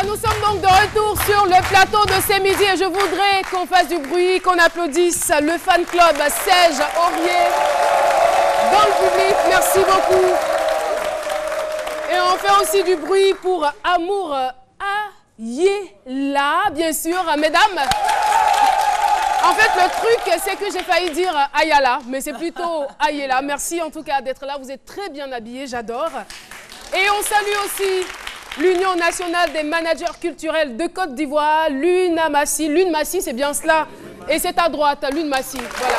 nous sommes donc de retour sur le plateau de C'est Midi et je voudrais qu'on fasse du bruit, qu'on applaudisse le fan club Serge Aurier dans le public. Merci beaucoup. Et on fait aussi du bruit pour Amour Ayela, bien sûr, mesdames. En fait, le truc, c'est que j'ai failli dire Ayala, mais c'est plutôt Ayela. Merci en tout cas d'être là. Vous êtes très bien habillés, j'adore. Et on salue aussi l'Union nationale des managers culturels de Côte d'Ivoire, l'UNAMASI. L'UNMASI, c'est bien cela. Et c'est à droite, l'UNMASI. Voilà.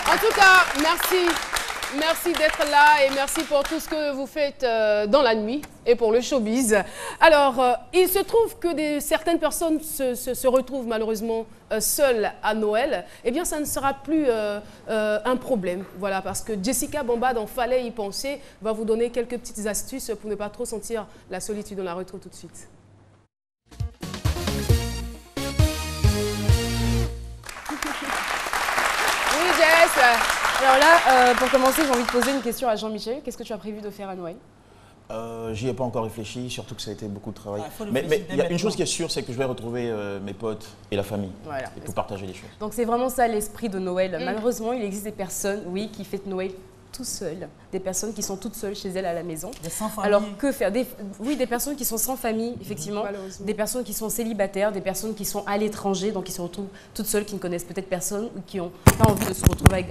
En tout cas, merci. Merci d'être là et merci pour tout ce que vous faites dans la nuit et pour le showbiz. Alors, il se trouve que certaines personnes se retrouvent malheureusement seules à Noël. Eh bien, ça ne sera plus un problème. Voilà, parce que Jessica Bamba, dans Fallait y penser, va vous donner quelques petites astuces pour ne pas trop sentir la solitude. On la retrouve tout de suite. Oui, Jess. Alors là, pour commencer, j'ai envie de poser une question à Jean-Michel. Qu'est-ce que tu as prévu de faire à Noël? J'y ai pas encore réfléchi, surtout que ça a été beaucoup de travail. Mais il y a une chose qui est sûre, c'est que je vais retrouver mes potes et la famille pour partager les choses. Donc c'est vraiment ça l'esprit de Noël. Malheureusement, il existe des personnes, oui, qui fêtent Noël tout seules. Des personnes qui sont toutes seules chez elles à la maison. Des sans famille. Alors que faire? Oui, des personnes qui sont sans famille, effectivement. Des personnes qui sont célibataires, des personnes qui sont à l'étranger, donc qui se retrouvent toutes seules, qui ne connaissent peut-être personne ou qui n'ont pas envie de se retrouver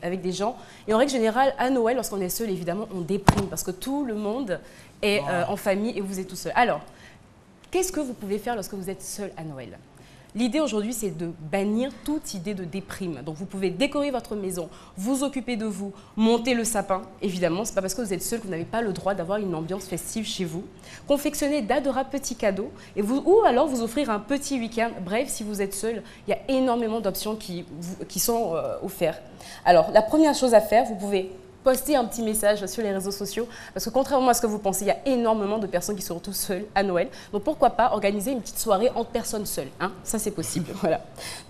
avec des gens. Et en règle générale, à Noël, lorsqu'on est seul, évidemment, on déprime parce que tout le monde est en famille et vous êtes tout seul. Alors, qu'est-ce que vous pouvez faire lorsque vous êtes seul à Noël? L'idée aujourd'hui, c'est de bannir toute idée de déprime. Donc, vous pouvez décorer votre maison, vous occuper de vous, monter le sapin. Évidemment, ce n'est pas parce que vous êtes seul que vous n'avez pas le droit d'avoir une ambiance festive chez vous. Confectionner d'adorables petits cadeaux ou alors vous offrir un petit week-end. Bref, si vous êtes seul, il y a énormément d'options qui sont offertes. Alors, la première chose à faire, vous pouvez poster un petit message sur les réseaux sociaux parce que contrairement à ce que vous pensez, il y a énormément de personnes qui se retrouvent seules à Noël. Donc pourquoi pas organiser une petite soirée entre personnes seules, hein? Ça c'est possible. Voilà.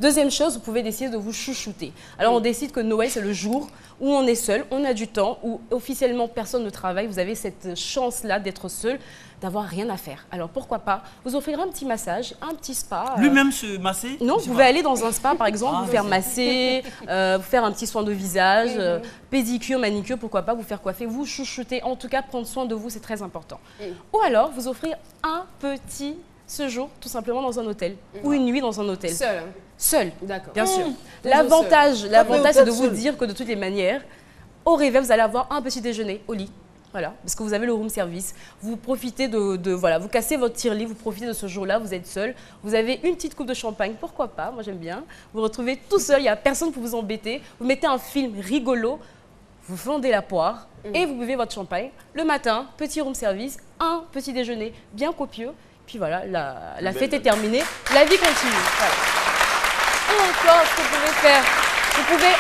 Deuxième chose, vous pouvez décider de vous chouchouter. Alors on décide que Noël c'est le jour où on est seul, on a du temps, où officiellement personne ne travaille. Vous avez cette chance-là d'être seul, d'avoir rien à faire. Alors pourquoi pas vous offrir un petit massage, un petit spa. Lui-même se masser? Non, vous pouvez aller dans un spa par exemple, vous faire masser, vous faire un petit soin de visage, pédicure, manicure, pourquoi pas vous faire coiffer, vous chouchouter, en tout cas prendre soin de vous, c'est très important. Ou alors vous offrir un petit séjour tout simplement dans un hôtel ou une nuit dans un hôtel. Seul. Seul, D'accord. bien sûr. L'avantage, c'est de vous dire que de toutes les manières, au réveil, vous allez avoir un petit déjeuner au lit. Voilà, parce que vous avez le room service. Vous profitez voilà, vous cassez votre tirelire, vous profitez de ce jour-là, vous êtes seul. Vous avez une petite coupe de champagne, pourquoi pas, moi j'aime bien. Vous vous retrouvez tout seul, il n'y a personne pour vous embêter. Vous mettez un film rigolo, vous fendez la poire et vous buvez votre champagne. Le matin, petit room service, un petit déjeuner bien copieux. Puis voilà, la fête est terminée, la vie continue. Voilà. Et encore, ce que vous pouvez faire, vous pouvez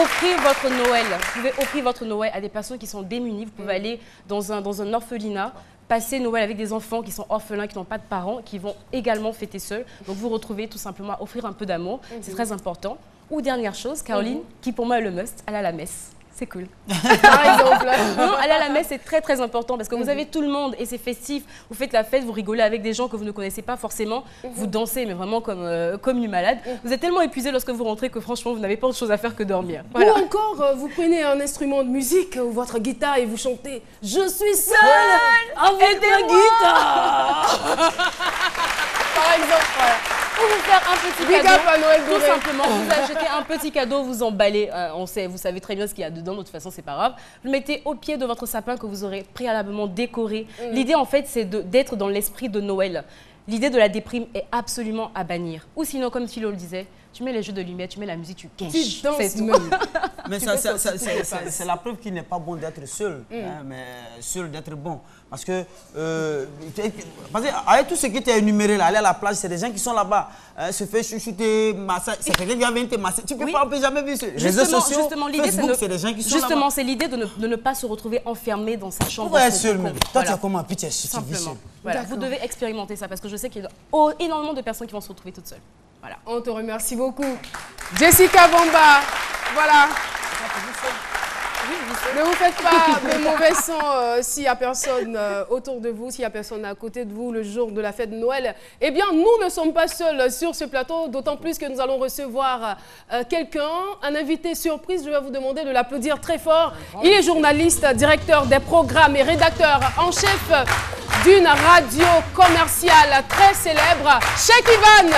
offrir votre Noël. Vous pouvez offrir votre Noël à des personnes qui sont démunies. Vous pouvez aller dans un orphelinat, passer Noël avec des enfants qui sont orphelins, qui n'ont pas de parents, qui vont également fêter seuls. Donc vous retrouvez tout simplement à offrir un peu d'amour. C'est très important. Ou dernière chose, Caroline, qui pour moi est le must, aller à la messe. C'est cool. Par exemple. Non, aller à la messe, c'est très très important parce que vous avez tout le monde et c'est festif. Vous faites la fête, vous rigolez avec des gens que vous ne connaissez pas forcément. Vous dansez, mais vraiment comme une malade. Vous êtes tellement épuisé lorsque vous rentrez que franchement, vous n'avez pas autre chose à faire que dormir. Voilà. Ou encore, vous prenez un instrument de musique ou votre guitare et vous chantez « Je suis seule avec ma guitare ». Par exemple, voilà. Pour vous faire un petit Big cadeau, up à Noël tout simplement, vous achetez un petit cadeau, vous emballez, vous savez très bien ce qu'il y a dedans, de toute façon c'est pas grave. Vous le mettez au pied de votre sapin que vous aurez préalablement décoré. L'idée en fait c'est d'être dans l'esprit de Noël. L'idée de la déprime est absolument à bannir. Ou sinon comme Philo le disait, tu mets les jeux de lumière, tu mets la musique, tu gâches. Tu danses même. Mais c'est la preuve qu'il n'est pas bon d'être seul, hein, mais seul d'être bon. Parce que, avec tout ce qui était énuméré là, aller à la plage, c'est des gens qui sont là-bas, se fait chouchouter, massage, c'est quelqu'un qui vient te masser. Tu peux pas, on peut jamais vu ça. Réseaux sociaux, Facebook, c'est des gens qui sont là-bas. Justement, c'est l'idée de ne pas se retrouver enfermé dans sa chambre. Pourquoi être seul même? Toi, tu as comment? Puis tu es seul. Voilà, vous devez expérimenter ça parce que je sais qu'il y a énormément de personnes qui vont se retrouver toutes seules. Voilà. On te remercie beaucoup. Jessica Bamba, voilà. Ne vous faites pas de mauvais sang s'il n'y a personne autour de vous, s'il n'y a personne à côté de vous le jour de la fête de Noël. Eh bien, nous ne sommes pas seuls sur ce plateau, d'autant plus que nous allons recevoir quelqu'un, un invité surprise. Je vais vous demander de l'applaudir très fort. Il est journaliste, directeur des programmes et rédacteur en chef d'une radio commerciale très célèbre. Cheikh Ivan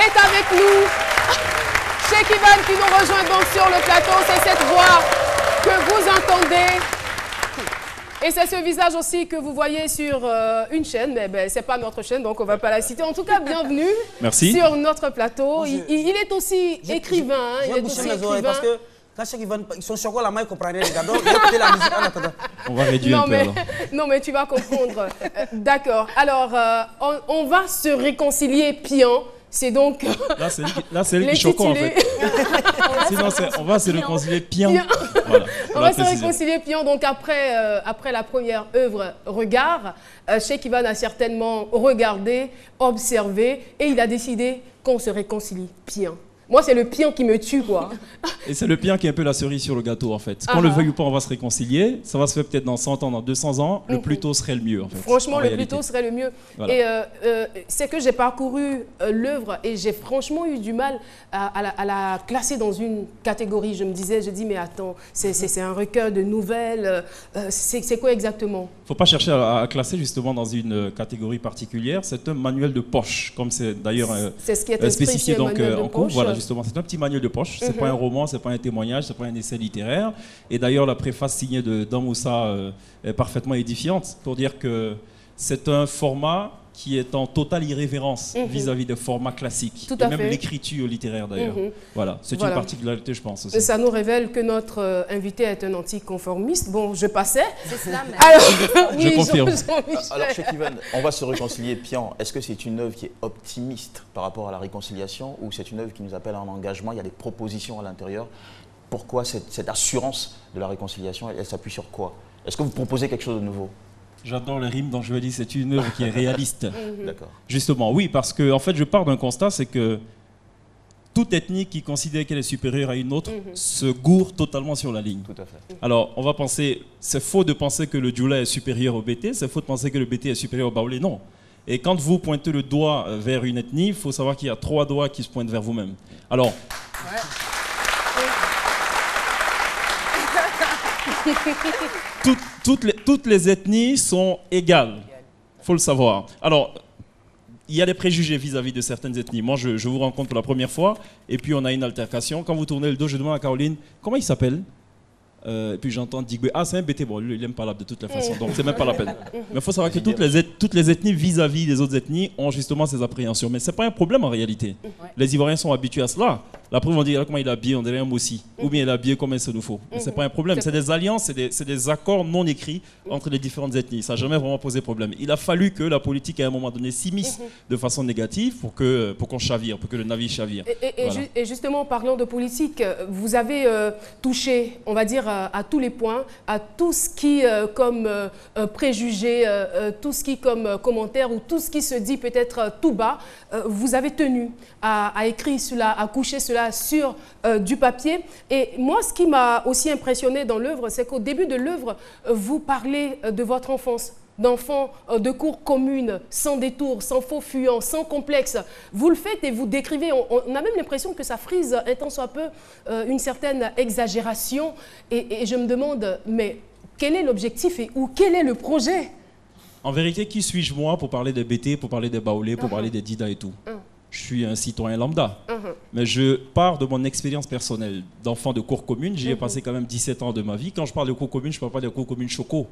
est avec nous. Cheikh Ivan qui nous rejoint donc sur le plateau. C'est cette voix que vous entendez. Et c'est ce visage aussi que vous voyez sur une chaîne, mais ce n'est pas notre chaîne, donc on ne va pas la citer. En tout cas, bienvenue. Merci. Sur notre plateau. Il est aussi écrivain. Il est aussi écrivain. Parce que quand Cheikh Ivan, son chocolat, il comprend rien. Écoutez la musique en attendant. On va réduire un peu alors. Non, mais tu vas comprendre. D'accord. Alors, on va se réconcilier piant. C'est donc... Là, c'est lui qui choquant, en fait. Sinon, on va se réconcilier piant. Voilà, on va se réconcilier piant. Donc, après la première œuvre, Regard, Cheikh Ivan a certainement regardé, observé, et il a décidé qu'on se réconcilie piant. Moi, c'est le piant qui me tue, quoi. Et c'est le piant qui est un peu la cerise sur le gâteau, en fait. Qu'on le veuille ou pas, on va se réconcilier. Ça va se faire peut-être dans 100 ans, dans 200 ans. Le plus tôt serait le mieux, en fait. Franchement, le plus tôt serait le mieux. Voilà. Et c'est que j'ai parcouru l'œuvre et j'ai franchement eu du mal à la classer dans une catégorie. Je me disais, mais attends, c'est un recueil de nouvelles. C'est quoi exactement? Il ne faut pas chercher à classer justement dans une catégorie particulière. C'est un manuel de poche, comme c'est d'ailleurs spécifié donc, en cours. Voilà, justement, c'est un petit manuel de poche. C'est pas un roman, c'est pas un témoignage, c'est pas un essai littéraire. Et d'ailleurs, la préface signée de Dan Moussa est parfaitement édifiante pour dire que c'est un format qui est en totale irrévérence vis-à-vis des formats classiques. Et même l'écriture littéraire d'ailleurs. Voilà, c'est une particularité, je pense aussi. Ça nous révèle que notre invité est un anticonformiste. Bon, je passais. C'est cela même. Alors, oui, je confirme. Alors, Cheikh Ivan, on va se réconcilier piant. Est-ce que c'est une œuvre qui est optimiste par rapport à la réconciliation ou c'est une œuvre qui nous appelle à un engagement? Il y a des propositions à l'intérieur. Pourquoi cette assurance de la réconciliation, elle s'appuie sur quoi? Est-ce que vous proposez quelque chose de nouveau? J'adore les rimes, donc je veux dire c'est une œuvre qui est réaliste. D'accord. Justement, oui, parce que en fait, je pars d'un constat, c'est que toute ethnie qui considère qu'elle est supérieure à une autre se gourre totalement sur la ligne. Tout à fait. Alors, on va penser, c'est faux de penser que le Djoula est supérieur au BT, c'est faux de penser que le BT est supérieur au Baoulé, non. Et quand vous pointez le doigt vers une ethnie, il faut savoir qu'il y a 3 doigts qui se pointent vers vous-même. Alors... Toutes les ethnies sont égales, il faut le savoir. Alors, il y a des préjugés vis-à-vis de certaines ethnies. Moi, je vous rencontre pour la première fois, et puis on a une altercation. Quand vous tournez le dos, je demande à Caroline, comment il s'appelle? Et puis j'entends Digwe, ah c'est un BT, bon lui il n'aime pas l'arabe de toutes les façons, donc c'est même pas la peine. Mais il faut savoir que toutes les ethnies vis-à-vis des autres ethnies ont justement ces appréhensions. Mais ce n'est pas un problème en réalité. Les Ivoiriens sont habitués à cela. La preuve, on dit comment il est habillé, on dirait un moussi. Ou bien il est habillé comme il se nous faut. Mais ce n'est pas un problème. C'est des alliances, c'est des accords non écrits entre les différentes ethnies. Ça n'a jamais vraiment posé problème. Il a fallu que la politique, à un moment donné, s'immisce de façon négative pour qu'on chavire, pour que le navire chavire. Et justement, parlant de politique, vous avez touché, on va dire, à tous les points, à tout ce qui, comme préjugé, tout ce qui, comme commentaire, ou tout ce qui se dit peut-être tout bas, vous avez tenu à écrire cela, à coucher cela sur du papier. Et moi, ce qui m'a aussi impressionné dans l'œuvre, c'est qu'au début de l'œuvre, vous parlez de votre enfance, d'enfants de cour commune, sans détour, sans faux fuyant, sans complexe. Vous le faites et vous décrivez. On a même l'impression que ça frise un tant soit peu une certaine exagération. Et je me demande, mais quel est l'objectif ou quel est le projet? En vérité, qui suis-je moi pour parler des BT, pour parler des Baoulés, pour parler des Dida et tout? Je suis un citoyen lambda, mais je pars de mon expérience personnelle d'enfant de cour commune. J'y ai passé quand même 17 ans de ma vie. Quand je parle de cour commune, je ne parle pas de cour commune choco.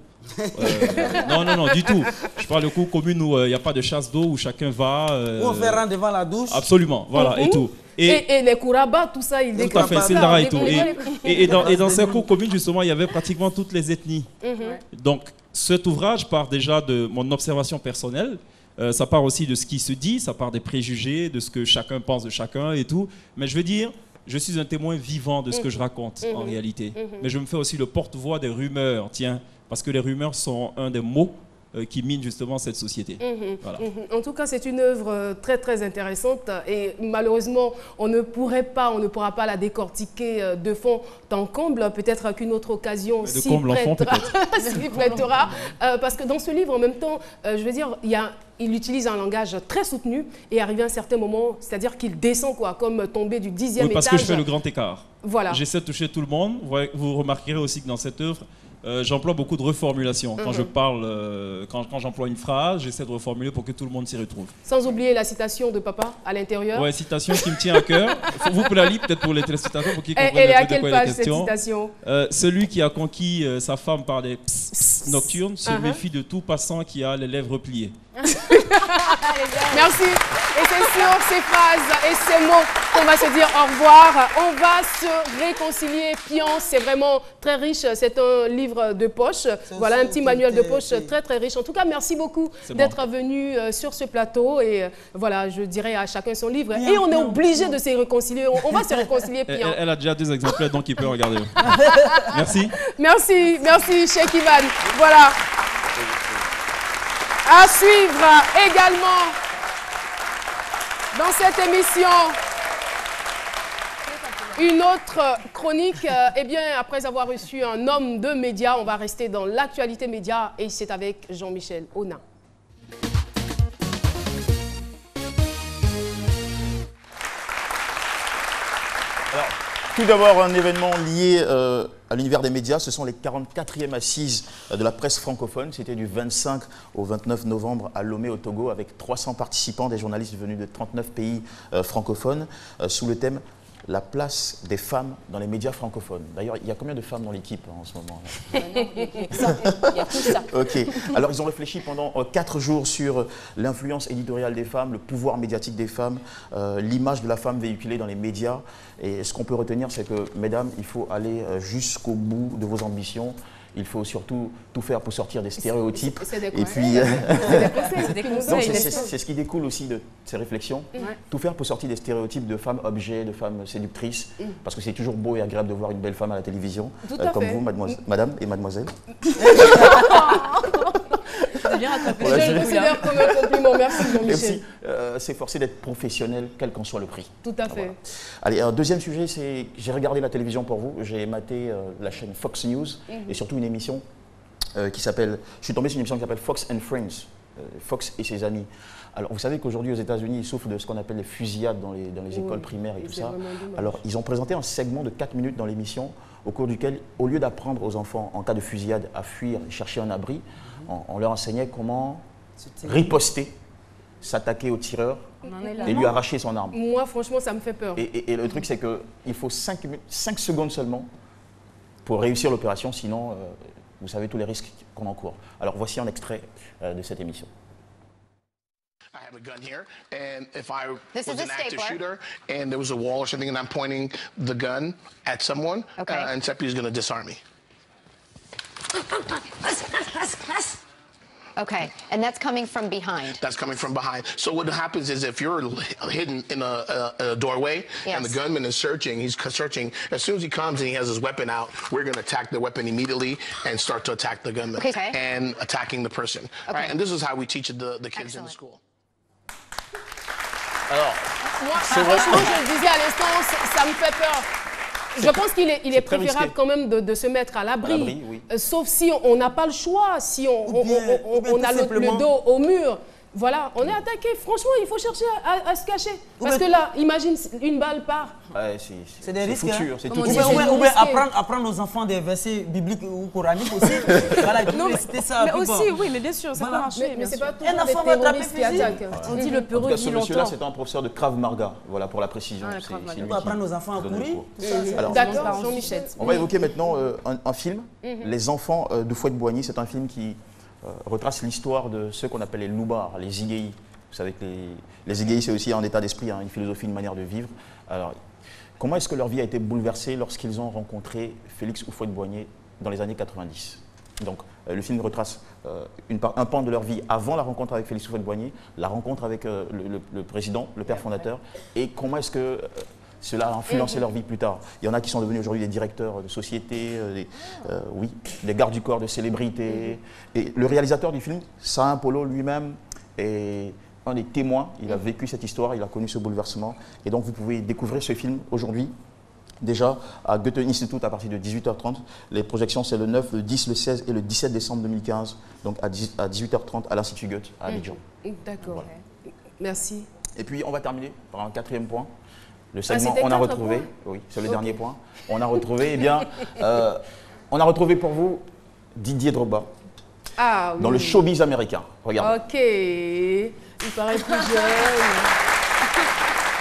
Non, du tout. Je parle de cour commune où il n'y a pas de chasse d'eau, où chacun va... Où on fait rang devant la douche. Absolument, voilà, et tout. Et les kourabas, tout ça, ils déclarent. Tout à fait, c'est le dara et tout. Et dans ces cours communes, justement, il y avait pratiquement toutes les ethnies. Donc, cet ouvrage part déjà de mon observation personnelle. Ça part aussi de ce qui se dit, ça part des préjugés, de ce que chacun pense de chacun et tout. Mais je veux dire, je suis un témoin vivant de ce que je raconte en réalité. Mais je me fais aussi le porte-voix des rumeurs, tiens, parce que les rumeurs sont un des mots qui minent justement cette société. Voilà. En tout cas, c'est une œuvre très très intéressante et malheureusement, on ne pourra pas la décortiquer de fond en comble. Peut-être qu'une autre occasion s'y prêtera. Parce que dans ce livre, en même temps, je veux dire, il utilise un langage très soutenu et arrivé à un certain moment, c'est-à-dire qu'il descend quoi, comme tomber du 10e étage. Parce que je fais le grand écart. Voilà. J'essaie de toucher tout le monde. Vous remarquerez aussi que dans cette œuvre, j'emploie beaucoup de reformulations. Quand je parle, quand j'emploie une phrase, j'essaie de reformuler pour que tout le monde s'y retrouve. Sans oublier la citation de papa à l'intérieur. Oui, citation qui me tient à cœur. Vous pouvez la lire peut-être pour les téléspectateurs pour qu'ils comprennent elle est à de quelle quoi page il est cette question. citation? Celui qui a conquis sa femme par des nocturnes se méfie de tout passant qui a les lèvres pliées. Merci. Et c'est sur ces phrases et ces mots qu'on va se dire au revoir. On va se réconcilier. Pion, c'est vraiment très riche. C'est un livre de poche. Voilà, un petit manuel de poche très très riche. En tout cas, merci beaucoup d'être venu sur ce plateau. Et voilà, je dirais à chacun son livre. Et on est obligé de se réconcilier. On va se réconcilier, Pion. Elle a déjà 2 exemplaires, donc il peut regarder. Merci. Merci, merci, Cheikh Ivan. Voilà. À suivre également dans cette émission une autre chronique. Eh bien, après avoir reçu un homme de médias, on va rester dans l'actualité média et c'est avec Jean-Michel Onin. Alors, tout d'abord, un événement lié à l'univers des médias, ce sont les 44e assises de la presse francophone. C'était du 25 au 29 novembre à Lomé au Togo avec 300 participants, des journalistes venus de 39 pays francophones, sous le thème « La place des femmes dans les médias francophones ». D'ailleurs, il y a combien de femmes dans l'équipe en ce moment? Il y a tout ça. Ok. Alors, ils ont réfléchi pendant 4 jours sur l'influence éditoriale des femmes, le pouvoir médiatique des femmes, l'image de la femme véhiculée dans les médias. Et ce qu'on peut retenir, c'est que, mesdames, il faut aller jusqu'au bout de vos ambitions. Il faut surtout tout faire pour sortir des stéréotypes. Et puis, c'est ce qui découle aussi de ces réflexions. Tout faire pour sortir des stéréotypes de femmes objets, de femmes séductrices. Parce que c'est toujours beau et agréable de voir une belle femme à la télévision, comme vous, madame et mademoiselle. Bien rattrapé. Je le considère comme un compliment. Merci, Jean-Michel. S'efforcer d'être professionnel, quel qu'en soit le prix. Tout à fait. Voilà. Allez, un deuxième sujet, c'est j'ai regardé la télévision pour vous. J'ai maté la chaîne Fox News et surtout une émission qui s'appelle... Je suis tombé sur une émission qui s'appelle Fox and Friends, Fox et ses amis. Alors, vous savez qu'aujourd'hui, aux États-Unis, ils souffrent de ce qu'on appelle les fusillades dans les écoles primaires et tout ça. Alors, ils ont présenté un segment de 4 minutes dans l'émission au cours duquel, au lieu d'apprendre aux enfants, en cas de fusillade, à fuir, chercher un abri, on leur enseignait comment riposter, s'attaquer au tireur et lui arracher son arme. Moi, franchement, ça me fait peur. Et le truc, c'est qu'il faut 5 secondes seulement pour réussir l'opération, sinon, vous savez tous les risques qu'on encourt. Alors, voici un extrait de cette émission. I have a gun here, and if I was an active shooter and there was a wall or something and I'm pointing the gun at someone, and Seppi is going to disarm me. Okay, and that's coming from behind. That's coming from behind. So what happens is if you're hidden in a doorway and the gunman is searching, he's searching, as soon as he comes and he has his weapon out, we're going to attack the weapon immediately and start to attack the gunman and attacking the person. Right? And this is how we teach the kids in the school. Alors, moi, franchement, je le disais à l'instant, ça me fait peur. Je pense qu'il est préférable quand même de se mettre à l'abri, oui. Sauf si on n'a pas le choix, si on a le dos au mur. Voilà, on est attaqué. Franchement, il faut chercher à se cacher. Parce que là, imagine, une balle part. Ouais, c'est des risques. C'est tout. Ou bien apprendre aux enfants des versets bibliques ou coraniques aussi. Voilà, c'était ça. Mais aussi, oui, mais bien sûr, ça peut marcher. Mais c'est pas tout des terroristes qui attaquent. On dit le Pérou dit longtemps. Celui-là, c'est un professeur de Krav Maga. Voilà, pour la précision. On va apprendre aux enfants à courir. D'accord, Jean-Michel. On va évoquer maintenant un film, Les enfants de Fouette-Boigny. C'est un film qui retrace l'histoire de ceux qu'on appelle les loubards, les igéis. Vous savez que les igéis, c'est aussi un état d'esprit, une philosophie, une manière de vivre. Alors, comment est-ce que leur vie a été bouleversée lorsqu'ils ont rencontré Félix Houphouët-Boigny dans les années 90 ? Donc, le film retrace un pan de leur vie avant la rencontre avec Félix Houphouët-Boigny, la rencontre avec le président, le père fondateur, et comment est-ce que cela a influencé leur vie plus tard. Il y en a qui sont devenus aujourd'hui des directeurs de société, des gardes du corps de célébrités. Et le réalisateur du film, Saint Polo lui-même, est un des témoins. Il a vécu cette histoire, il a connu ce bouleversement. Et donc vous pouvez découvrir ce film aujourd'hui, déjà à Goethe Institut à partir de 18h30. Les projections, c'est le 9, le 10, le 16 et le 17 décembre 2015. Donc à 18h30 à l'Institut Goethe à Abidjan. D'accord. Voilà. Merci. Et puis on va terminer par un quatrième point. Le segment, on a retrouvé, oui, c'est le dernier point. On a retrouvé, eh bien, on a retrouvé pour vous Didier Drogba dans le showbiz américain. Regardez. Ok, il paraît plus jeune.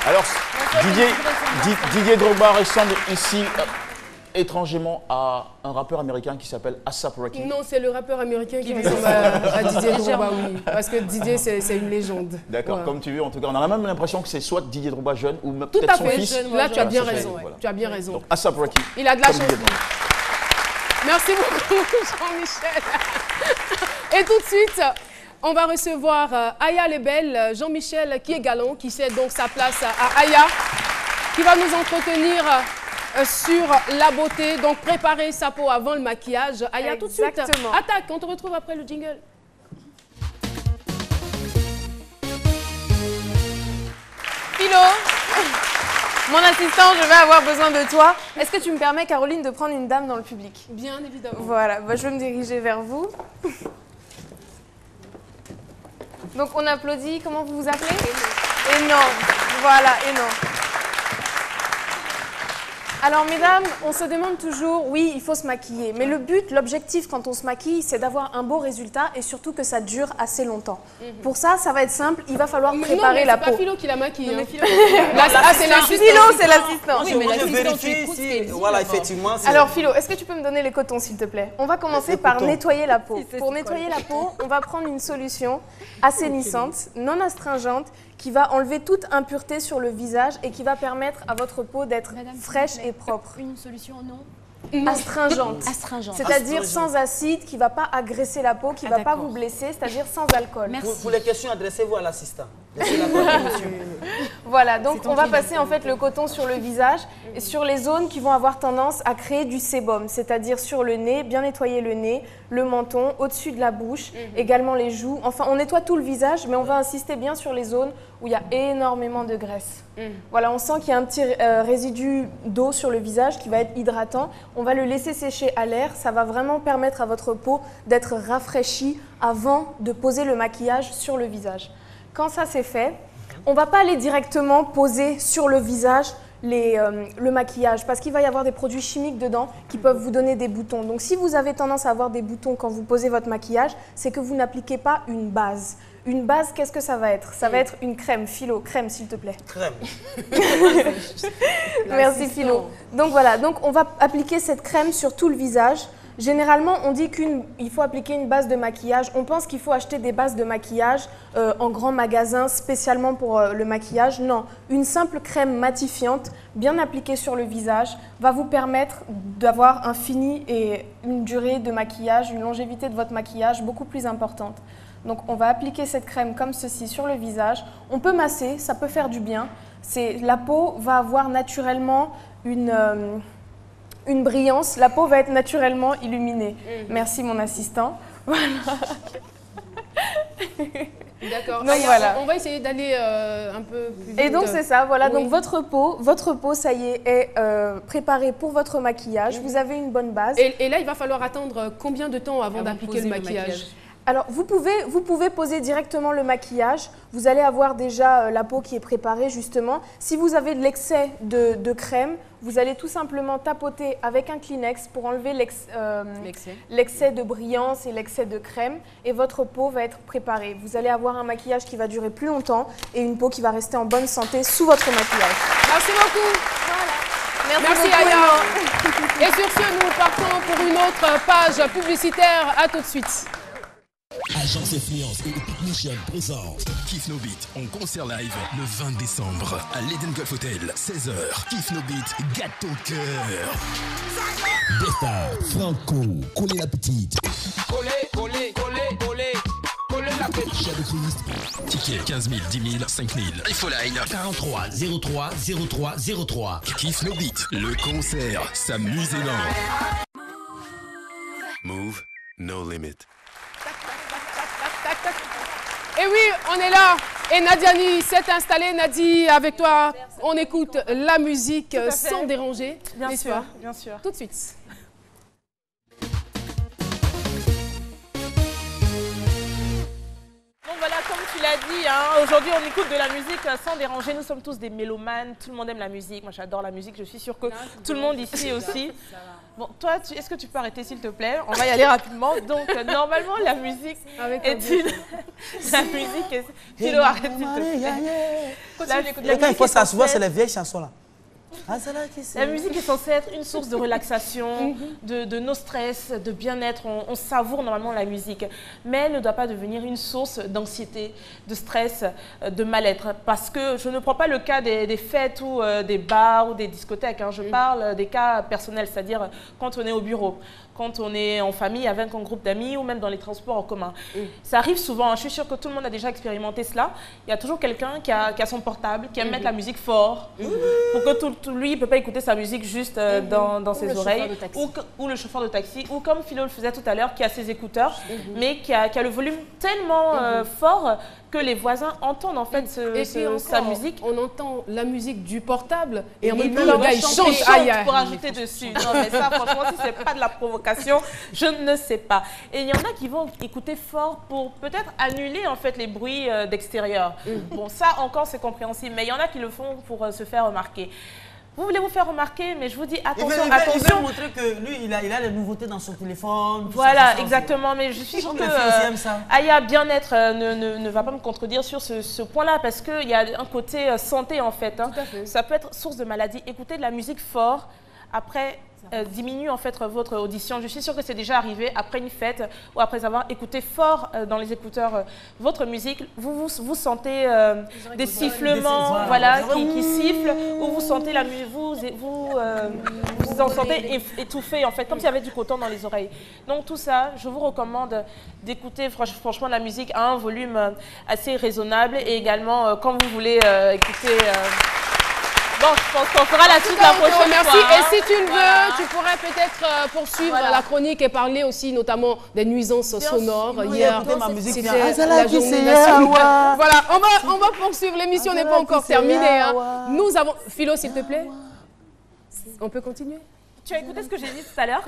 Alors, Didier Drogba ressemble ici étrangement à un rappeur américain qui s'appelle A$AP Rocky. Non, c'est le rappeur américain qui ressemble à Didier Drogba, oui. Parce que Didier, c'est une légende. D'accord, comme tu veux. En tout cas, on a même l'impression que c'est soit Didier Drogba jeune ou tout peut-être à son fait. fils. Là, tu as bien raison. Voilà. Tu as bien raison. Donc, A$AP Rocky. Il a de la chance. Merci beaucoup, Jean-Michel. Et tout de suite, on va recevoir Aya Lebel, Jean-Michel qui est galant, qui cède donc sa place à Aya, qui va nous entretenir sur la beauté, donc préparer sa peau avant le maquillage. Aya, tout de suite, attaque, on te retrouve après le jingle. Philo, mon assistant, je vais avoir besoin de toi. Est-ce que tu me permets, Caroline, de prendre une dame dans le public? Bien évidemment. Voilà, je vais me diriger vers vous. Donc on applaudit, comment vous vous appelez? Et non, voilà, et non. Alors mesdames, on se demande toujours, oui, il faut se maquiller, mais le but, l'objectif quand on se maquille, c'est d'avoir un beau résultat et surtout que ça dure assez longtemps. Pour ça, ça va être simple, il va falloir préparer la peau. C'est pas Philo qui la maquille. Non, mais Philo, c'est l'assistant. Philo, c'est l'assistant. Oui, mais l'assistant, tu écoutes ce qu'elle dit. Voilà, effectivement. Alors Philo, est-ce que tu peux me donner les cotons, s'il te plaît? On va commencer par nettoyer la peau. Pour nettoyer la peau, on va prendre une solution assainissante, non astringente, qui va enlever toute impureté sur le visage et qui va permettre à votre peau d'être fraîche et propre. Une solution non astringente. C'est-à-dire sans acide, qui ne va pas agresser la peau, qui ne va pas vous blesser, c'est-à-dire sans alcool. Pour les questions, adressez-vous à l'assistant. Voilà, donc on va passer en fait le coton sur le visage et sur les zones qui vont avoir tendance à créer du sébum, c'est-à-dire sur le nez, bien nettoyer le nez, le menton, au-dessus de la bouche, également les joues. Enfin, on nettoie tout le visage, mais on va insister bien sur les zones où il y a énormément de graisse. Voilà, on sent qu'il y a un petit résidu d'eau sur le visage qui va être hydratant. On va le laisser sécher à l'air. Ça va vraiment permettre à votre peau d'être rafraîchie avant de poser le maquillage sur le visage. Quand ça c'est fait, on ne va pas aller directement poser sur le visage le maquillage parce qu'il va y avoir des produits chimiques dedans qui peuvent vous donner des boutons. Donc si vous avez tendance à avoir des boutons quand vous posez votre maquillage, c'est que vous n'appliquez pas une base. Une base, qu'est-ce que ça va être? Ça va être une crème. Philo, crème s'il te plaît. Crème. Merci Philo. Donc voilà, donc on va appliquer cette crème sur tout le visage. Généralement, on dit qu'il faut appliquer une base de maquillage. On pense qu'il faut acheter des bases de maquillage en grand magasin spécialement pour le maquillage. Non, une simple crème matifiante bien appliquée sur le visage va vous permettre d'avoir un fini et une durée de maquillage, une longévité de votre maquillage beaucoup plus importante. Donc on va appliquer cette crème comme ceci sur le visage. On peut masser, ça peut faire du bien. La peau va avoir naturellement une brillance, la peau va être naturellement illuminée. Merci mon assistant. Voilà. D'accord. Donc voilà. On va essayer d'aller un peu plus vite. Et donc c'est ça, voilà. Oui. Donc votre peau, ça y est préparée pour votre maquillage. Vous avez une bonne base. Et là, il va falloir attendre combien de temps avant d'appliquer le maquillage? Alors, vous pouvez poser directement le maquillage. Vous allez avoir déjà la peau qui est préparée, justement. Si vous avez de l'excès de crème, vous allez tout simplement tapoter avec un Kleenex pour enlever l'excès de brillance et l'excès de crème. Et votre peau va être préparée. Vous allez avoir un maquillage qui va durer plus longtemps et une peau qui va rester en bonne santé sous votre maquillage. Merci beaucoup. Voilà. Merci Aya. Et sur ce, nous partons pour une autre page publicitaire. À tout de suite. Agence Influence et Technician présente Kiff No Beat en concert live le 20 décembre à l'Eden Golf Hotel, 16h. Kiff No Beat, gâteau cœur. Destin, Franco, Collez la petite. Collez, collez, collez, collez. Collez Ticket 15 000, 10 000, 5 000. Infoline 43 03 03 03. Kiff No Beat, le concert, sa musée non. Move, no limit. Et oui, on est là. Et Nadiani s'est installée. Nadi, avec toi, on écoute la musique sans déranger. Bien sûr, bien sûr. Tout de suite. Donc voilà, comme tu l'as dit, hein, aujourd'hui on écoute de la musique sans déranger. Nous sommes tous des mélomanes, tout le monde aime la musique. Moi j'adore la musique, je suis sûre que tout le monde ici aussi. Bon, toi, est-ce que tu peux arrêter s'il te plaît? On va y aller rapidement. Donc normalement la musique est une... La musique est... Philo, arrête s'il te plaît. Et quand il faut s'asseoir, c'est les vieilles chansons là. La musique est censée être une source de relaxation, de no stress, de bien-être. On savoure normalement la musique, mais elle ne doit pas devenir une source d'anxiété, de stress, de mal-être. Parce que je ne prends pas le cas des fêtes ou des bars ou des discothèques. Hein. Je parle des cas personnels, c'est-à-dire quand on est au bureau, quand on est en famille avec un groupe d'amis ou même dans les transports en commun. Ça arrive souvent, hein. Je suis sûre que tout le monde a déjà expérimenté cela. Il y a toujours quelqu'un qui a son portable, qui aime mettre la musique fort, pour que lui, il ne peut pas écouter sa musique juste dans ses oreilles, ou le chauffeur de taxi, ou comme Philo le faisait tout à l'heure, qui a ses écouteurs, mais qui a le volume tellement fort que les voisins entendent en fait sa musique. On entend la musique du portable et en même temps le gars il chante pour ajouter dessus. Non mais ça franchement si c'est pas de la provocation, je ne sais pas. Et il y en a qui vont écouter fort pour peut-être annuler en fait les bruits d'extérieur. Bon ça encore c'est compréhensible, mais il y en a qui le font pour se faire remarquer. Vous voulez vous faire remarquer, mais je vous dis attention, attention. Il veut montrer que lui, il a des nouveautés dans son téléphone. Voilà, exactement. Mais je suis sûre que Aya Bien-être ne va pas me contredire sur ce point-là, parce qu'il y a un côté santé en fait. Hein. Ça peut être source de maladie. Écouter de la musique fort, après diminue en fait votre audition. Je suis sûre que c'est déjà arrivé après une fête ou après avoir écouté fort dans les écouteurs votre musique, vous sentez des sifflements voilà, qui sifflent, ou vous sentez la musique, vous en sentez étouffé en fait, comme s'il y avait du coton dans les oreilles. Donc tout ça, je vous recommande d'écouter franchement la musique à un volume assez raisonnable, et également quand vous voulez écouter... Bon, je pense qu'on fera la suite la prochaine fois. Et si tu le veux, tu pourrais peut-être poursuivre la chronique et parler aussi notamment des nuisances sonores. Hier, c'était la journée nationale. Voilà, on va poursuivre. L'émission n'est pas encore terminée. Hein. Nous avons... Philo, s'il te plaît, on peut continuer? Tu as écouté ce que j'ai dit tout à l'heure?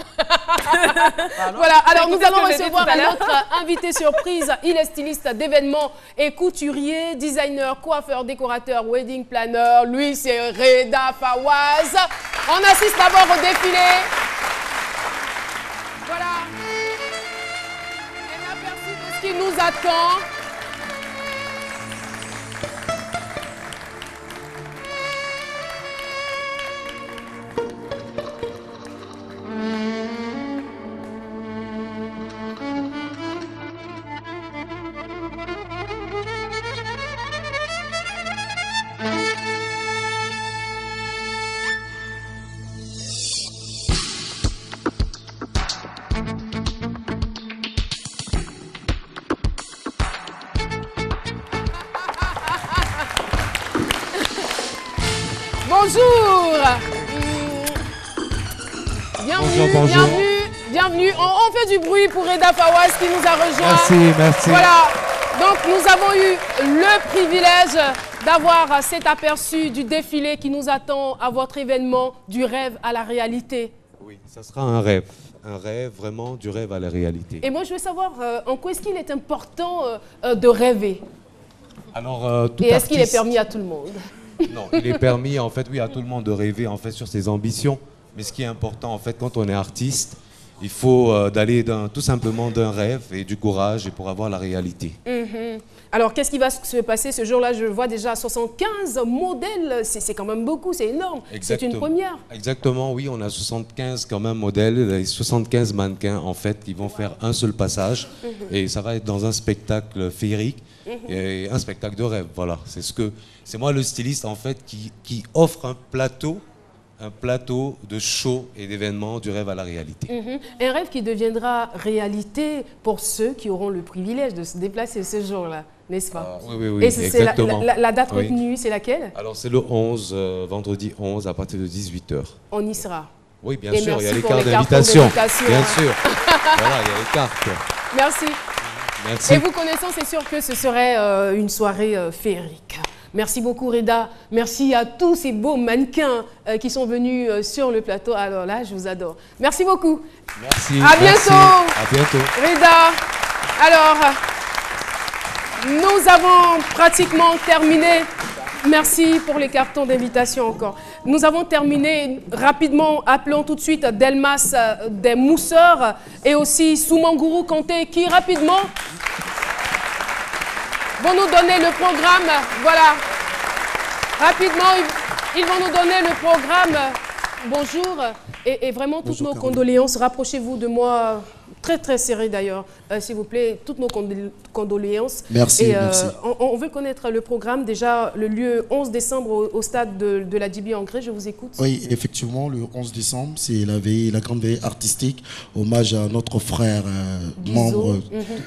Voilà, alors nous allons recevoir notre invité surprise. Il est styliste d'événements et couturier, designer, coiffeur, décorateur, wedding planner. Lui, c'est Reda Fawaz. On assiste d'abord au défilé. Voilà. Un aperçu de ce qui nous attend. Bonjour. Bienvenue. On fait du bruit pour Reda Fawaz qui nous a rejoint. Merci. Voilà, donc nous avons eu le privilège d'avoir cet aperçu du défilé qui nous attend à votre événement, du rêve à la réalité. Oui, ça sera un rêve vraiment du rêve à la réalité. Et moi je veux savoir en quoi est-ce qu'il est important de rêver? Alors, et est-ce qu'il est permis à tout le monde? Non, il est permis en fait, oui, à tout le monde de rêver en fait sur ses ambitions. Mais ce qui est important en fait, quand on est artiste, il faut d'aller tout simplement d'un rêve et du courage et pour avoir la réalité. Alors, qu'est-ce qui va se passer ce jour-là? Je vois déjà 75 modèles, c'est quand même beaucoup, c'est énorme. C'est une première. Exactement, oui, on a 75 quand même modèles, et 75 mannequins en fait qui vont faire un seul passage. Et ça va être dans un spectacle féerique et un spectacle de rêve, voilà. C'est moi le styliste en fait qui offre un plateau un plateau de shows et d'événements du rêve à la réalité. Un rêve qui deviendra réalité pour ceux qui auront le privilège de se déplacer ce jour-là, n'est-ce pas? Oui, et exactement. La date retenue, c'est laquelle? Alors c'est le 11, vendredi 11 à partir de 18 h. On y sera. Oui, bien sûr, il y a les cartes d'invitation. Bien sûr. Voilà, il y a les cartes. Merci. Merci. Et vous connaissant, c'est sûr que ce serait une soirée féerique. Merci beaucoup, Reda. Merci à tous ces beaux mannequins qui sont venus sur le plateau. Alors là, je vous adore. Merci beaucoup. Merci. À bientôt. À bientôt. Reda. Alors, nous avons pratiquement terminé. Merci pour les cartons d'invitation encore. Nous avons terminé rapidement. Appelons tout de suite Delmas des Mousseurs et aussi Soumangourou Kanté qui rapidement vont nous donner le programme. Voilà. Rapidement, ils vont nous donner le programme. Bonjour. Et vraiment, toutes nos condoléances. Rapprochez-vous de moi. Très, très serré d'ailleurs. S'il vous plaît, toutes nos condoléances. Merci, merci. On veut connaître le programme. Déjà, le lieu 11 décembre au stade de la DB en Grès. Je vous écoute. Oui, effectivement, le 11 décembre, c'est la grande veillée artistique. Hommage à notre frère, membre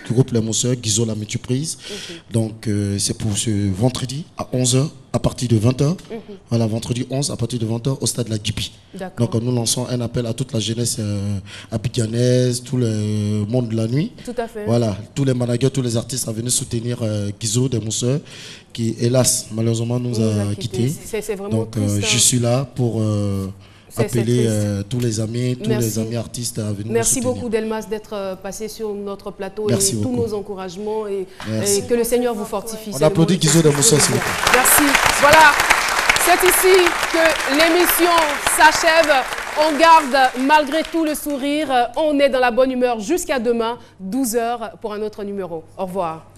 du groupe Les Mousseurs, Guizot La Multiprise. Donc, c'est pour ce vendredi à 11 h. À partir de 20 h, voilà, vendredi 11 à partir de 20 h au stade de la Gibi. Donc nous lançons un appel à toute la jeunesse abidjanaise, tout le monde de la nuit. Tout à fait. Voilà, tous les managers, tous les artistes à venir soutenir Guizot des Mousseurs, qui hélas malheureusement nous a quittés. C'est vraiment donc triste, je suis là pour appeler tous les amis, artistes à venir Merci nous soutenir. beaucoup Delmas d'être passé sur notre plateau. Merci et beaucoup. tous nos encouragements et que le Seigneur vous fortifie. On applaudit Guizot des Mousseurs, s'il vous plaît. Merci. Voilà, c'est ici que l'émission s'achève. On garde malgré tout le sourire. On est dans la bonne humeur jusqu'à demain, 12 h pour un autre numéro. Au revoir.